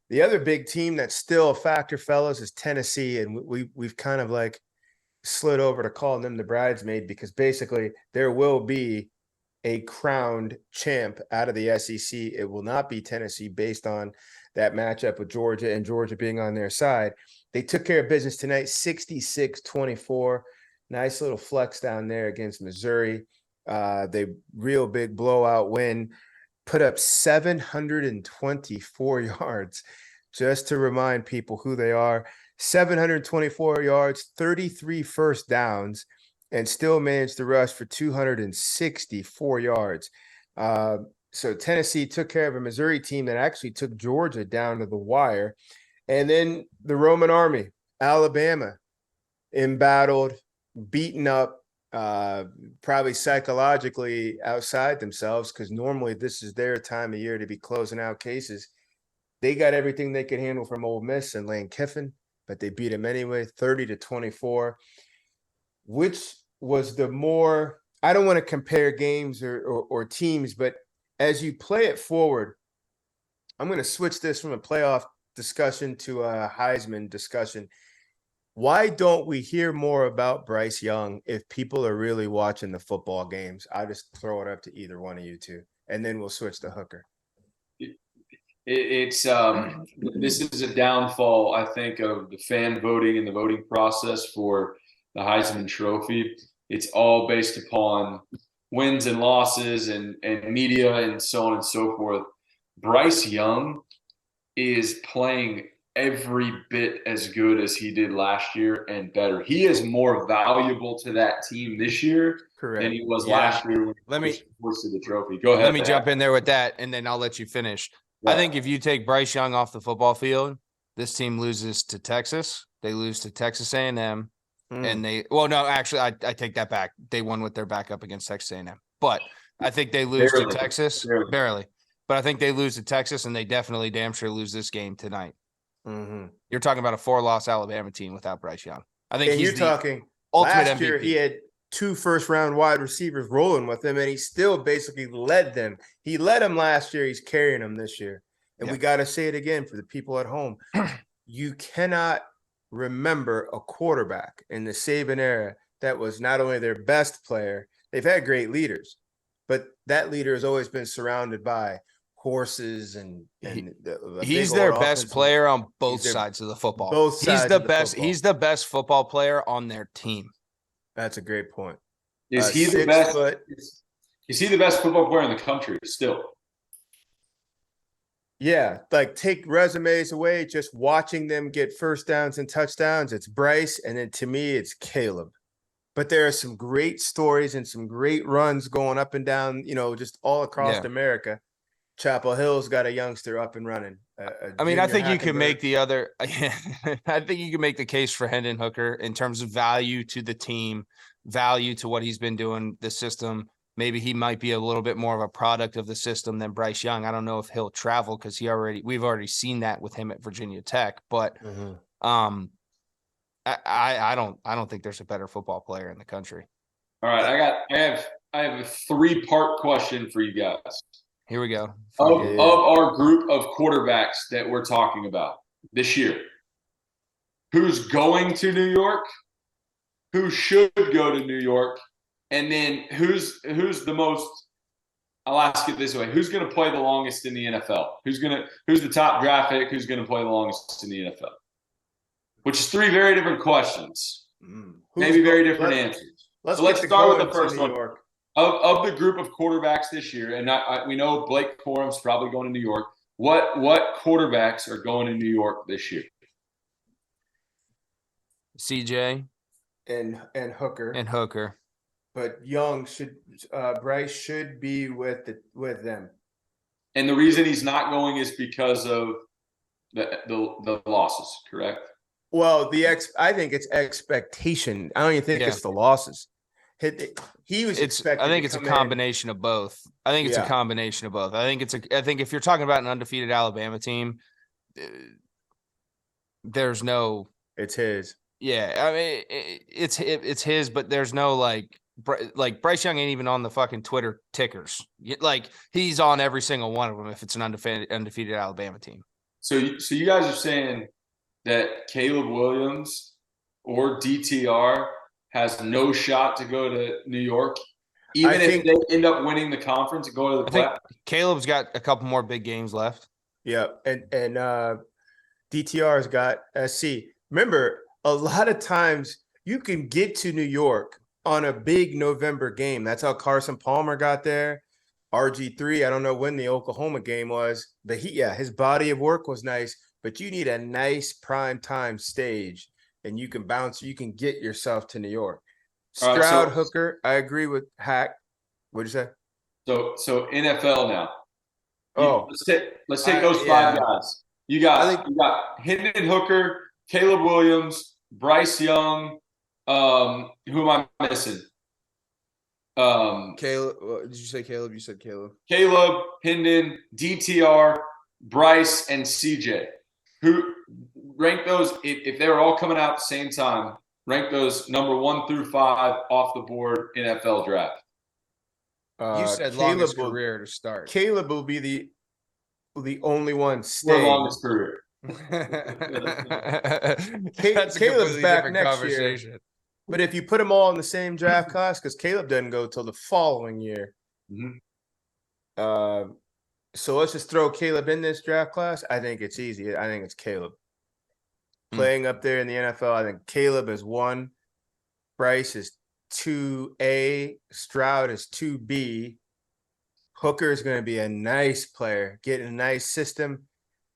The other big team that's still a factor, fellas, is Tennessee, and we've kind of like slid over to calling them the bridesmaid because basically there will be a crowned champ out of the SEC. It will not be Tennessee based on that matchup with Georgia and Georgia being on their side. They took care of business tonight, 66-24. Nice little flex down there against Missouri. They real big blowout win, put up 724 yards. Just to remind people who they are, 724 yards, 33 first downs, and still managed to rush for 264 yards. So Tennessee took care of a Missouri team that actually took Georgia down to the wire. And then the Roman Army, Alabama, embattled, beaten up, probably psychologically outside themselves, because normally this is their time of year to be closing out cases. They got everything they could handle from Ole Miss and Lane Kiffin, but they beat them anyway, 30-24. Which was the more, I don't want to compare games or teams, but as you play it forward, I'm going to switch this from a playoff discussion to a Heisman discussion. Why don't we hear more about Bryce Young if people are really watching the football games? I'll just throw it up to either one of you two, and then we'll switch to Hooker. This is a downfall, I think, of the fan voting and the voting process for the Heisman Trophy. It's all based upon wins and losses and media and so on and so forth. Bryce Young is playing every bit as good as he did last year and better. He is more valuable to that team this year than he was last year when he hoisted the trophy. Go ahead. Let me jump in there with that, and then I'll let you finish. Yeah. I think if you take Bryce Young off the football field, this team loses to Texas. They lose to Texas A&M. And I take that back. They won with their backup against Texas A&M. But I think they lose to Texas. Barely. But I think they lose to Texas, and they definitely damn sure lose this game tonight. Mm-hmm. You're talking about a 4-loss Alabama team without Bryce Young. I think you're talking ultimate last year MVP. He had 2 first-round wide receivers rolling with him, and he still basically led them. He led them last year. He's carrying them this year. And we got to say it again for the people at home. You cannot remember a quarterback in the Saban era that was not only their best player, they've had great leaders, but that leader has always been surrounded by horses and he's their best player on both sides of the football. Both sides. He's the best. He's the best football player on their team. That's a great point. Is he the best? Is he the best football player in the country still? Yeah, like take resumes away, just watching them get first downs and touchdowns. It's Bryce, and then to me, it's Caleb. But there are some great stories and some great runs going up and down, just all across America. Chapel Hill's got a youngster up and running. I think you can make the other. I think you can make the case for Hendon Hooker in terms of value to the team, value to what he's been doing, the system. Maybe he might be a little bit more of a product of the system than Bryce Young. I don't know if he'll travel because we've already seen that with him at Virginia Tech. But I don't think there's a better football player in the country. All right, I have a 3-part question for you guys. Here we go. Of our group of quarterbacks that we're talking about this year, who's going to New York? Who should go to New York? And then who's the most? I'll ask it this way: who's going to play the longest in the NFL? Who's the top draft pick? Who's going to play the longest in the NFL? Which is 3 very different questions, maybe very different answers. Let's start with the first one. Of the group of quarterbacks this year, and we know Blake Corum's probably going to New York. What quarterbacks are going to New York this year? CJ and Hooker. But Bryce should be with them. And the reason he's not going is because of the losses, correct? Well, I think it's expectation. I don't even think it's the losses. He was expected. I think it's a combination of both. I think if you're talking about an undefeated Alabama team, there's no. It's his. Yeah, I mean it's his, but there's no like Bryce Young ain't even on the fucking Twitter tickers. Like he's on every single one of them if it's an undefeated Alabama team. So you guys are saying that Caleb Williams or DTR has no shot to go to New York, even if they end up winning the conference and go to the I think playoffs? Caleb's got a couple more big games left. Yeah, and DTR's got SC. Remember, a lot of times you can get to New York on a big November game. That's how Carson Palmer got there. RG3, I don't know when the Oklahoma game was, but his body of work was nice, but you need a nice prime time stage and you can get yourself to New York. All right, Stroud, Hooker, I agree with Hack. What'd you say? So NFL now. Oh, Let's take those five guys. You got Hendon Hooker, Caleb Williams, Bryce Young. Who am I missing? Caleb, did you say Caleb? You said Caleb. Caleb, Hendon, DTR, Bryce, and CJ. Who rank those if they were all coming out at the same time? Rank those number 1 through 5 off the board NFL draft. You said longest career to start. Caleb will be the only one The staying. longest career. Caleb's back next year. But if you put them all in the same draft class, because Caleb doesn't go till the following year. Mm-hmm. So let's just throw Caleb in this draft class. I think it's easy. I think it's Caleb. Playing up there in the NFL, I think Caleb is 1. Bryce is 2A. Stroud is 2B. Hooker is going to be a nice player, get in a nice system.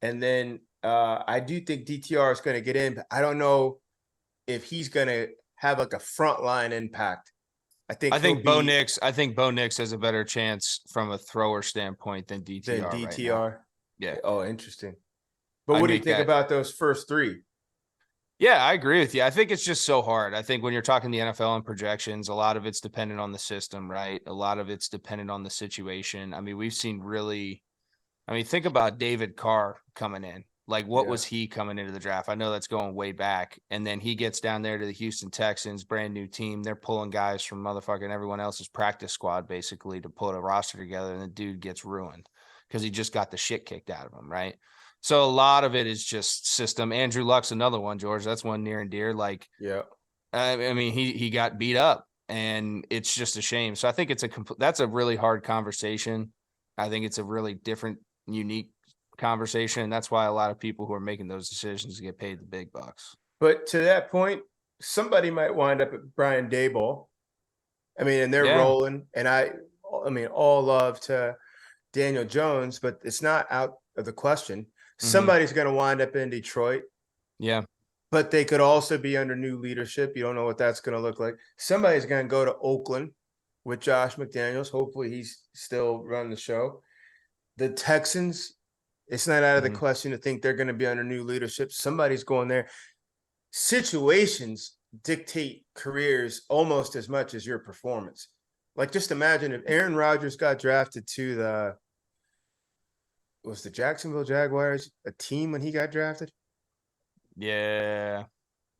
And then I do think DTR is going to get in, but I don't know if he's going to have like a frontline impact. I think Bo Nix has a better chance from a thrower standpoint than DTR. Right, yeah. Oh, interesting. But what do you think about those first 3? Yeah, I agree with you. I think it's just so hard. I think when you're talking the NFL and projections, a lot of it's dependent on the system, right? A lot of it's dependent on the situation. I mean, we've seen think about David Carr coming in. Like, what was he coming into the draft? I know that's going way back. And then he gets down there to the Houston Texans, brand new team. They're pulling guys from motherfucking everyone else's practice squad, basically, to put a roster together. And the dude gets ruined because he just got the shit kicked out of him, right? So a lot of it is just system. Andrew Luck's another one, George. That's one near and dear. Like, I mean, he got beat up, and it's just a shame. So I think that's a really hard conversation. I think it's a really different, unique conversation. And that's why a lot of people who are making those decisions get paid the big bucks. But to that point, somebody might wind up at Brian Daboll. I mean, and they're rolling. And I mean, all love to Daniel Jones, but it's not out of the question. Somebody's going to wind up in Detroit. Yeah. But they could also be under new leadership. You don't know what that's going to look like. Somebody's going to go to Oakland with Josh McDaniels. Hopefully he's still running the show. The Texans, it's not out of the question to think they're going to be under new leadership. Somebody's going there. Situations dictate careers almost as much as your performance. Like, just imagine if Aaron Rodgers got drafted to the Jacksonville Jaguars a team when he got drafted? Yeah,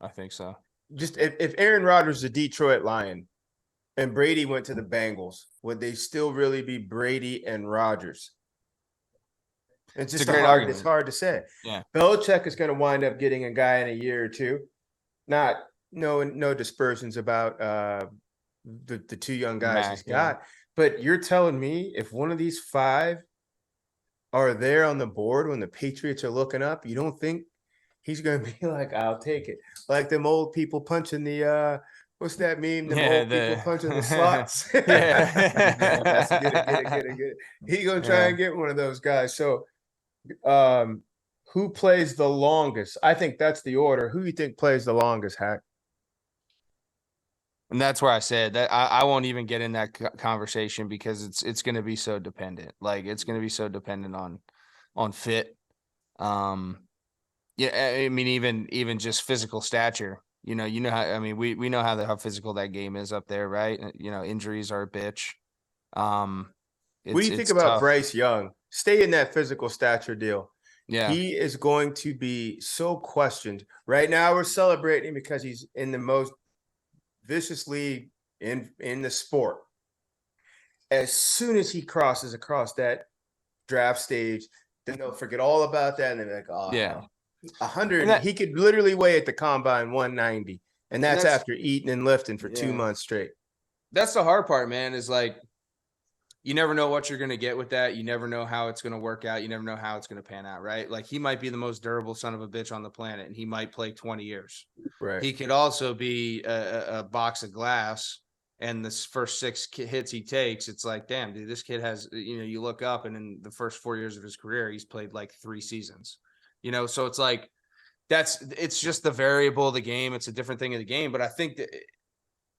I think so. Just if Aaron Rodgers is a Detroit Lion and Brady went to the Bengals, would they still really be Brady and Rodgers? It's just it's hard to say. Yeah. Belichick is going to wind up getting a guy in a year or two. No dispersions about the 2 young guys he's got. But you're telling me if one of these 5 are there on the board when the Patriots are looking up, you don't think he's going to be like, I'll take it? Like them old people punching the what's that meme? People punching the slots. Get it. He going to try and get one of those guys. So who plays the longest? I think that's the order. Who do you think plays the longest, Hack? And that's where I said that I won't even get in that conversation because it's going to be so dependent. Like, it's going to be so dependent on fit. I mean, even just physical stature. We know how physical that game is up there, right? Injuries are a bitch. What do you think about tough. Bryce Young? Stay in that physical stature deal. Yeah. He is going to be so questioned. Right now we're celebrating because he's in the most vicious league in the sport. As soon as he crosses across that draft stage, then they'll forget all about that and they're like, oh, Yeah. hell. 100. And that- He could literally weigh at the combine 190, and that's that's- after eating and lifting for 2 Yeah. months straight. That's the hard part, man, is like you never know what you're going to get with that. You never know how it's going to work out. You never know how it's going to pan out, right? Like he might be the most durable son of a bitch on the planet and he might play 20 years. Right. He could also be a box of glass, and this first 6 hits he takes, it's like, damn, dude, this kid has, you look up and in the first 4 years of his career, he's played like 3 seasons, so it's like, it's just the variable of the game. It's a different thing of the game. But I think that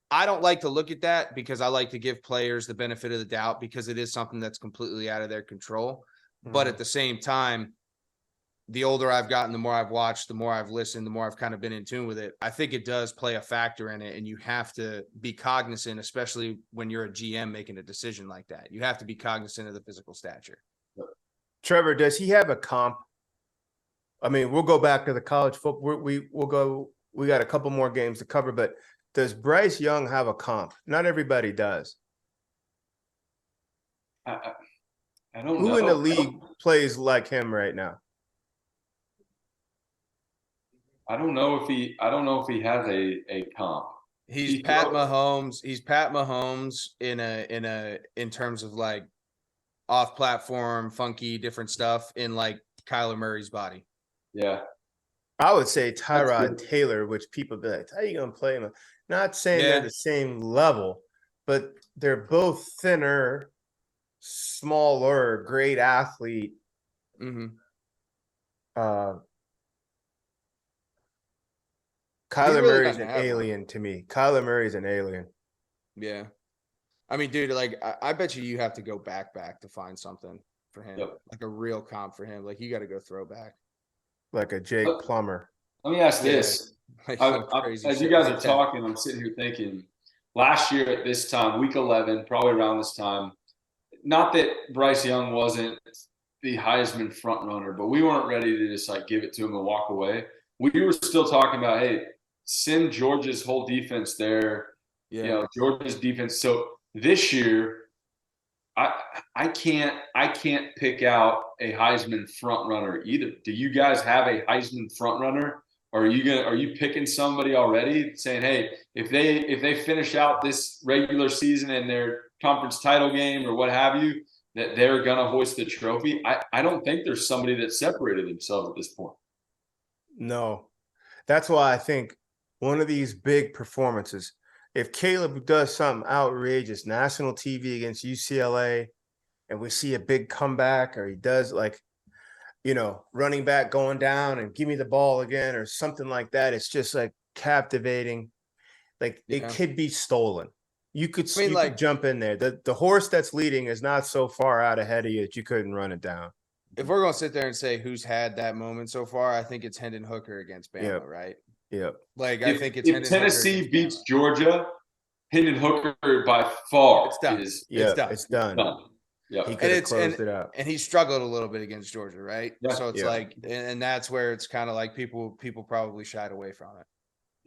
I don't like to look at that because I like to give players the benefit of the doubt because it is something that's completely out of their control. But at the same time, the older I've gotten, the more I've watched, the more I've listened, the more I've kind of been in tune with it. I think it does play a factor in it, and you have to be cognizant, especially when you're a GM making a decision like that. You have to be cognizant of the physical stature. Trevor, does he have a comp? I mean, we'll go back to the college football. We'll go. We got a couple more games to cover, but does Bryce Young have a comp? Not everybody does. I don't know. Who in the league plays like him right now? I don't know if he has a comp. He's Pat Mahomes. He's Pat Mahomes in terms of like off platform, funky, different stuff in like Kyler Murray's body. Yeah. I would say Tyrod Taylor, which people be like, how are you gonna play him? Not saying they're the same level, but they're both thinner, smaller, great athlete. Mm-hmm. Kyler Murray's an alien to me. Kyler Murray's an alien. Yeah. I mean, dude, like I bet you have to go back to find something for him. Yep. Like a real comp for him. Like you got to go throwback. Like a Jake Plummer. Let me ask this. Like as you guys are talking, I'm sitting here thinking, last year at this time, week 11, probably around this time, not that Bryce Young wasn't the Heisman front runner, but we weren't ready to just like give it to him and walk away. We were still talking about, hey, send Georgia's whole defense there. Yeah. Georgia's defense. So this year, I can't pick out a Heisman front runner either. Do you guys have a Heisman front runner? Or are you picking somebody already saying, hey, if they finish out this regular season in their conference title game or what have you, that they're gonna hoist the trophy? I don't think there's somebody that separated themselves at this point. No. That's why I think one of these big performances, if Caleb does something outrageous, national TV against UCLA, and we see a big comeback, or he does like, running back going down and give me the ball again or something like that, it's just like captivating. Like it could be stolen. You could jump in there. The horse that's leading is not so far out ahead of you that you couldn't run it down. If we're going to sit there and say who's had that moment so far, I think it's Hendon Hooker against Bama, right? Yep. Like I think it's if Tennessee beats Georgia, Hendon Hooker by far it's done. It's done. Yeah, he could have closed it out, and he struggled a little bit against Georgia, right? Yeah. So it's like, and that's where it's kind of like people probably shied away from it.